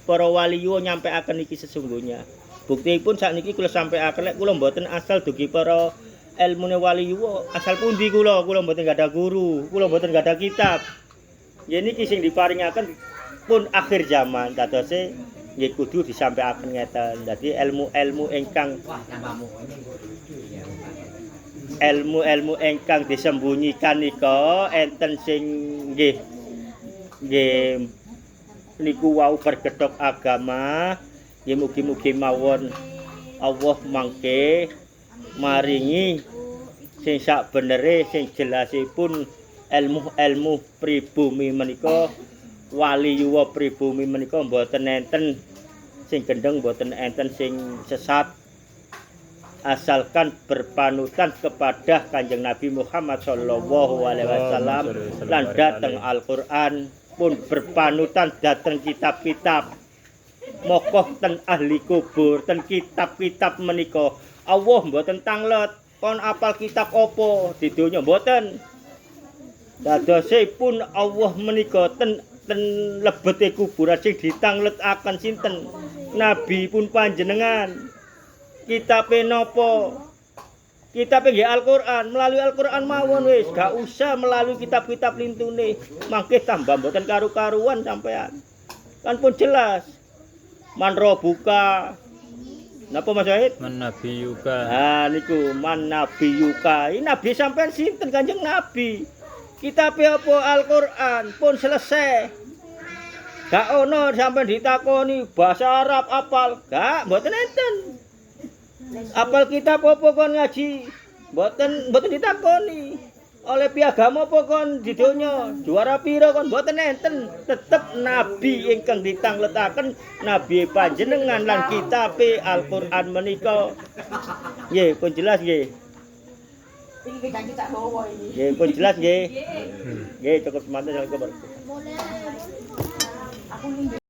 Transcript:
para waliyo nyampaiaken iki sesungguhnya. Buktipun sakniki kula sampaiaken lek kula mboten asal dugi para ilmune waliyo, asal pundi kula mboten gadah guru, kula mboten gadah kitab. Nggih niki sing diparingaken pun akhir zaman dadose nggih kudu disampaiaken ngeten. Dadi ilmu-ilmu ingkang disembunyikan nika enten sing nggih niku wau berkedhok agama. Nggih mugi-mugi mawon Allah mangke maringi sing sak benere sing jelasipun ilmu-ilmu pribumi menika waliyuwa pribumi menika mboten enten sing gendeng mboten enten sing sesat asalkan berpanutan kepada Kanjeng Nabi Muhammad sallallahu alaihi wasallam lan dhateng Al-Qur'an pun berpanutan dhateng kitab-kitab mokoh ten ahli kubur ten kitab-kitab menika Allah mboten tanglet kon apal kitab apa di donya mboten dadosipun Allah menika ten lebete kuburan sing ditangletaken sinten nabi pun panjenengan kitabe napa kitabe nggih Al-Qur'an melalui Al-Qur'an mawon wis gak usah melalui kitab-kitab lintune mangke tambah mboten karu-karuan sampean kan pun jelas manro buka napa Mas Wahid Man Nabi Yuka. Niku man Nabi Yuka ini nabi sampean sinten Kanjeng Nabi kitabe apa Al-Qur'an pun selesai gak ono sampean ditakoni bahasa Arab apal gak mboten enten apal kitab apa kon ngaji mboten ditakoni oleh piagam apa kon di donya juara pira kon mboten enten tetep nabi ingkang ditangletaken nabi panjenengan lan kitabe Al-Qur'an menika nggih pun jelas nggih Iki kan kita bawa ini. nggih pun jelas nggih nggih cukup semanten. Aku